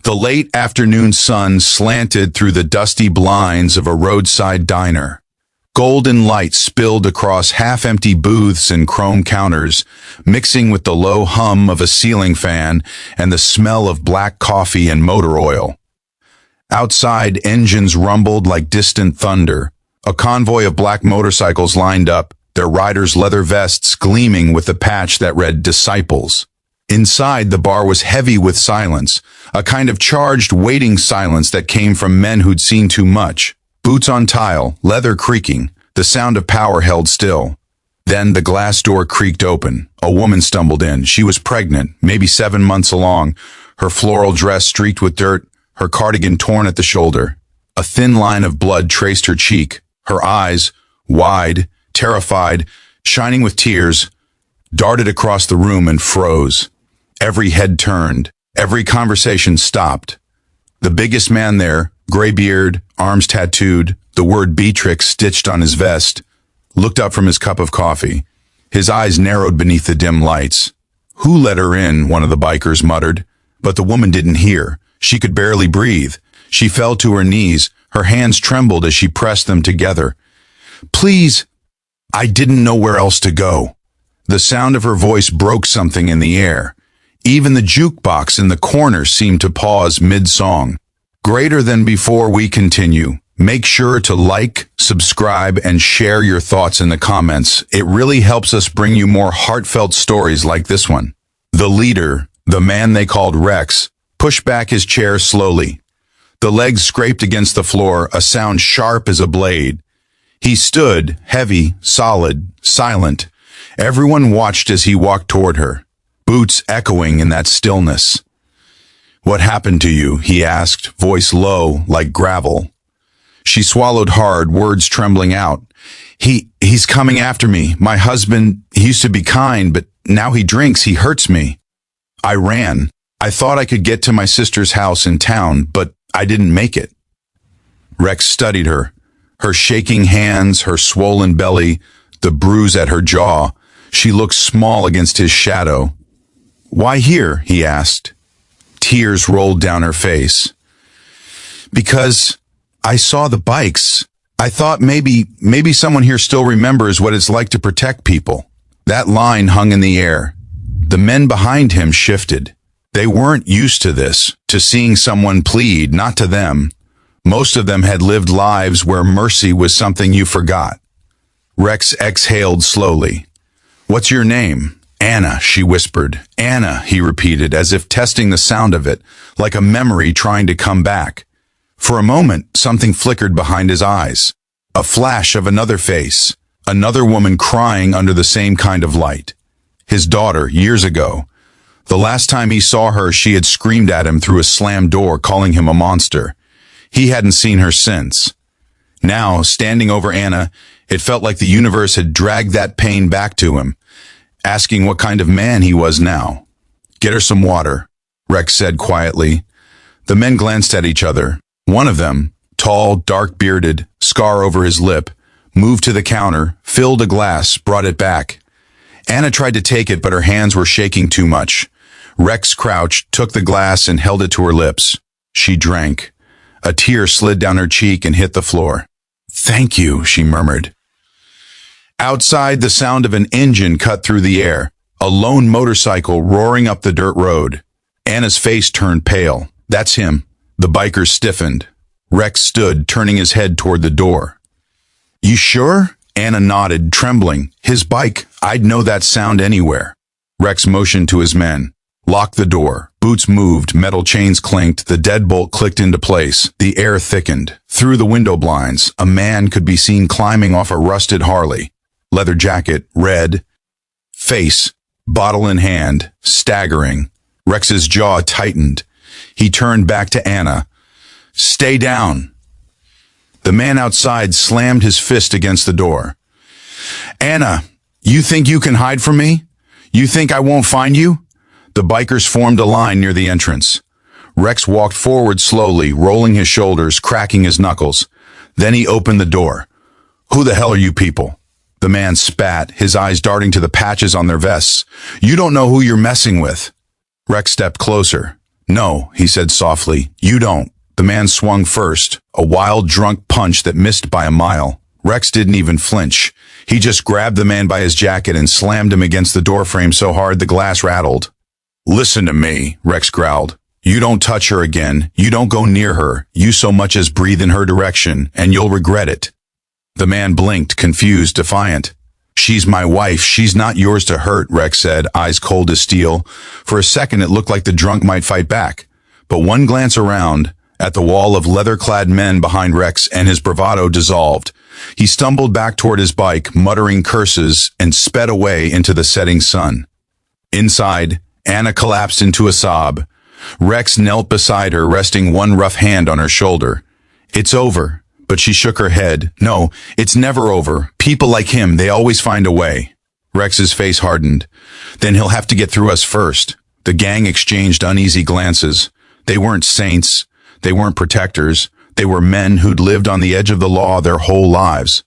The late afternoon sun slanted through the dusty blinds of a roadside diner. Golden light spilled across half-empty booths and chrome counters, mixing with the low hum of a ceiling fan and the smell of black coffee and motor oil. Outside, engines rumbled like distant thunder. A convoy of black motorcycles lined up, their riders' leather vests gleaming with a patch that read Disciples. Inside, the bar was heavy with silence, a kind of charged, waiting silence that came from men who'd seen too much. Boots on tile, leather creaking, the sound of power held still. Then the glass door creaked open. A woman stumbled in. She was pregnant, maybe 7 months along, her floral dress streaked with dirt, her cardigan torn at the shoulder. A thin line of blood traced her cheek. Her eyes, wide, terrified, shining with tears, darted across the room and froze. Every head turned. Every conversation stopped. The biggest man there, gray beard, arms tattooed, the word Beatrix stitched on his vest, looked up from his cup of coffee. His eyes narrowed beneath the dim lights. "Who let her in?" one of the bikers muttered. But the woman didn't hear. She could barely breathe. She fell to her knees. Her hands trembled as she pressed them together. "Please." "I didn't know where else to go." The sound of her voice broke something in the air. Even the jukebox in the corner seemed to pause mid-song. Greater than before we continue. Make sure to like, subscribe, and share your thoughts in the comments. It really helps us bring you more heartfelt stories like this one. The leader, the man they called Rex, pushed back his chair slowly. The legs scraped against the floor, a sound sharp as a blade. He stood, heavy, solid, silent. Everyone watched as he walked toward her, boots echoing in that stillness. "What happened to you?" he asked, voice low, like gravel. She swallowed hard, words trembling out. He's coming after me. My husband, he used to be kind, but now he drinks. He hurts me." "I ran. I thought I could get to my sister's house in town, but I didn't make it." Rex studied her. Her shaking hands, her swollen belly, the bruise at her jaw. She looked small against his shadow. "Why here?" he asked. Tears rolled down her face. "Because I saw the bikes. I thought maybe someone here still remembers what it's like to protect people." That line hung in the air. The men behind him shifted. They weren't used to this, to seeing someone plead, not to them. Most of them had lived lives where mercy was something you forgot. Rex exhaled slowly. "What's your name?" "Anna," she whispered. "Anna," he repeated, as if testing the sound of it, like a memory trying to come back. For a moment, something flickered behind his eyes. A flash of another face, another woman crying under the same kind of light. His daughter, years ago. The last time he saw her, she had screamed at him through a slammed door, calling him a monster. He hadn't seen her since. Now, standing over Anna, it felt like the universe had dragged that pain back to him, asking what kind of man he was now. "Get her some water," Rex said quietly. The men glanced at each other. One of them, tall, dark-bearded, scar over his lip, moved to the counter, filled a glass, brought it back. Anna tried to take it, but her hands were shaking too much. Rex crouched, took the glass, and held it to her lips. She drank. A tear slid down her cheek and hit the floor. "Thank you," she murmured. Outside, the sound of an engine cut through the air, a lone motorcycle roaring up the dirt road. Anna's face turned pale. "That's him." The biker stiffened. Rex stood, turning his head toward the door. "You sure?" Anna nodded, trembling. "His bike. I'd know that sound anywhere." Rex motioned to his men. "Lock the door." Boots moved, metal chains clinked, the deadbolt clicked into place. The air thickened. Through the window blinds, a man could be seen climbing off a rusted Harley. Leather jacket, red. Face, bottle in hand, staggering. Rex's jaw tightened. He turned back to Anna. "Stay down." The man outside slammed his fist against the door. "Anna, you think you can hide from me? You think I won't find you?" The bikers formed a line near the entrance. Rex walked forward slowly, rolling his shoulders, cracking his knuckles. Then he opened the door. "Who the hell are you people?" The man spat, his eyes darting to the patches on their vests. "You don't know who you're messing with." Rex stepped closer. No, he said softly. You don't. The man swung first, a wild, drunk punch that missed by a mile. Rex didn't even flinch. He just grabbed the man by his jacket and slammed him against the doorframe so hard the glass rattled. Listen to me, Rex growled. You don't touch her again. You don't go near her. You so much as breathe in her direction, and you'll regret it. The man blinked, confused, defiant. She's my wife. She's not yours to hurt, Rex said, eyes cold as steel. For a second, it looked like the drunk might fight back. But one glance around, at the wall of leather-clad men behind Rex, and his bravado dissolved. He stumbled back toward his bike, muttering curses, and sped away into the setting sun. Inside, Anna collapsed into a sob. Rex knelt beside her, resting one rough hand on her shoulder. It's over. But she shook her head. No, it's never over. People like him, they always find a way. Rex's face hardened. Then he'll have to get through us first. The gang exchanged uneasy glances. They weren't saints. They weren't protectors. They were men who'd lived on the edge of the law their whole lives.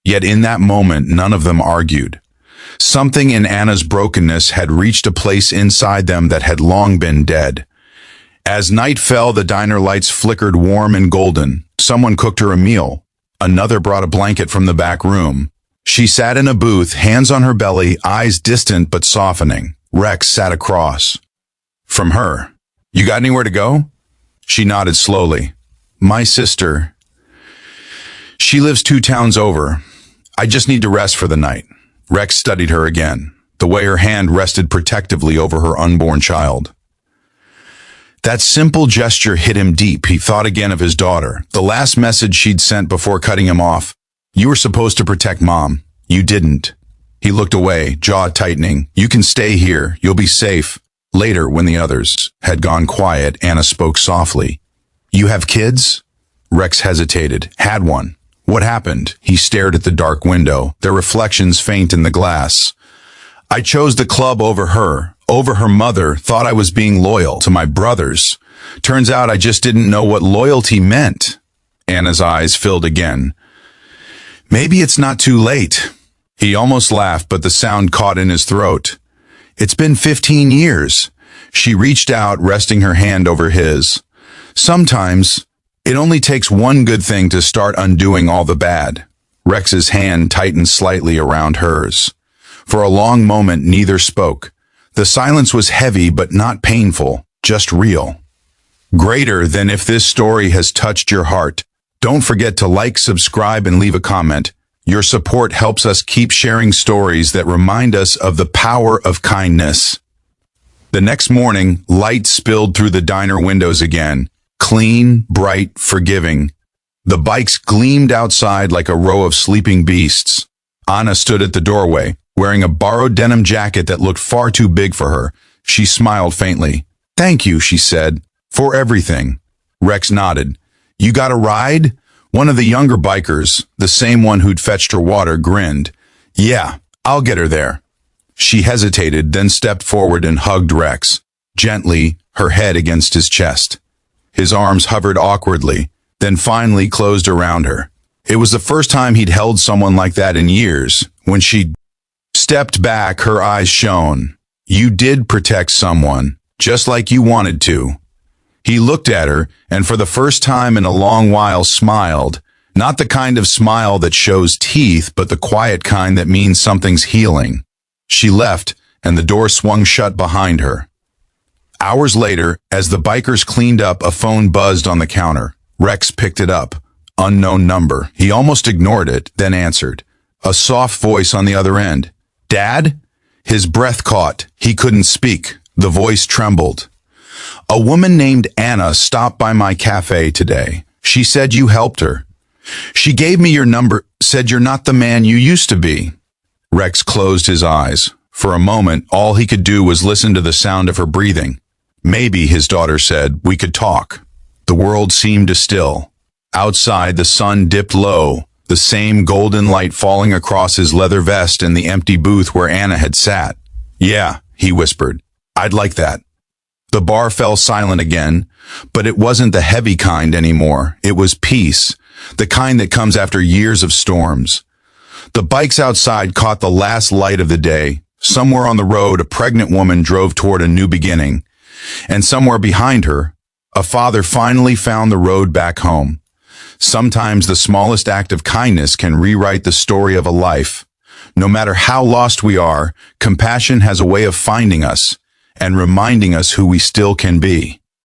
Yet in that moment, none of them argued. Something in Anna's brokenness had reached a place inside them that had long been dead. As night fell, the diner lights flickered warm and golden. Someone cooked her a meal. Another brought a blanket from the back room. She sat in a booth, hands on her belly, eyes distant but softening. Rex sat across from her. You got anywhere to go? She nodded slowly. My sister. She lives 2 towns over. I just need to rest for the night. Rex studied her again, the way her hand rested protectively over her unborn child. That simple gesture hit him deep. He thought again of his daughter, the last message she'd sent before cutting him off. You were supposed to protect Mom. You didn't. He looked away, jaw tightening. You can stay here. You'll be safe. Later, when the others had gone quiet, Anna spoke softly. You have kids? Rex hesitated. Had one. What happened? He stared at the dark window, their reflections faint in the glass. I chose the club over her mother, thought I was being loyal to my brothers. Turns out I just didn't know what loyalty meant. Anna's eyes filled again. Maybe it's not too late. He almost laughed, but the sound caught in his throat. It's been 15 years. She reached out, resting her hand over his. Sometimes, it only takes one good thing to start undoing all the bad. Rex's hand tightened slightly around hers. For a long moment, neither spoke. The silence was heavy but not painful, just real. Greater than if this story has touched your heart. Don't forget to like, subscribe, and leave a comment. Your support helps us keep sharing stories that remind us of the power of kindness. The next morning, light spilled through the diner windows again. Clean, bright, forgiving. The bikes gleamed outside like a row of sleeping beasts. Anna stood at the doorway, wearing a borrowed denim jacket that looked far too big for her. She smiled faintly. Thank you, she said, for everything. Rex nodded. You got a ride? One of the younger bikers, the same one who'd fetched her water, grinned. Yeah, I'll get her there. She hesitated, then stepped forward and hugged Rex, gently, her head against his chest. His arms hovered awkwardly, then finally closed around her. It was the first time he'd held someone like that in years. When she stepped back, her eyes shone. You did protect someone, just like you wanted to. He looked at her, and for the first time in a long while smiled. Not the kind of smile that shows teeth, but the quiet kind that means something's healing. She left, and the door swung shut behind her. Hours later, as the bikers cleaned up, a phone buzzed on the counter. Rex picked it up. Unknown number. He almost ignored it, then answered. A soft voice on the other end. Dad? His breath caught. He couldn't speak. The voice trembled. A woman named Anna stopped by my cafe today. She said you helped her. She gave me your number, said you're not the man you used to be. Rex closed his eyes. For a moment, all he could do was listen to the sound of her breathing. Maybe, his daughter said, we could talk. The world seemed still. Outside, the sun dipped low, the same golden light falling across his leather vest and the empty booth where Anna had sat. Yeah, he whispered. I'd like that. The bar fell silent again, but it wasn't the heavy kind anymore. It was peace, the kind that comes after years of storms. The bikes outside caught the last light of the day. Somewhere on the road, a pregnant woman drove toward a new beginning. And somewhere behind her, a father finally found the road back home. Sometimes the smallest act of kindness can rewrite the story of a life. No matter how lost we are, compassion has a way of finding us and reminding us who we still can be.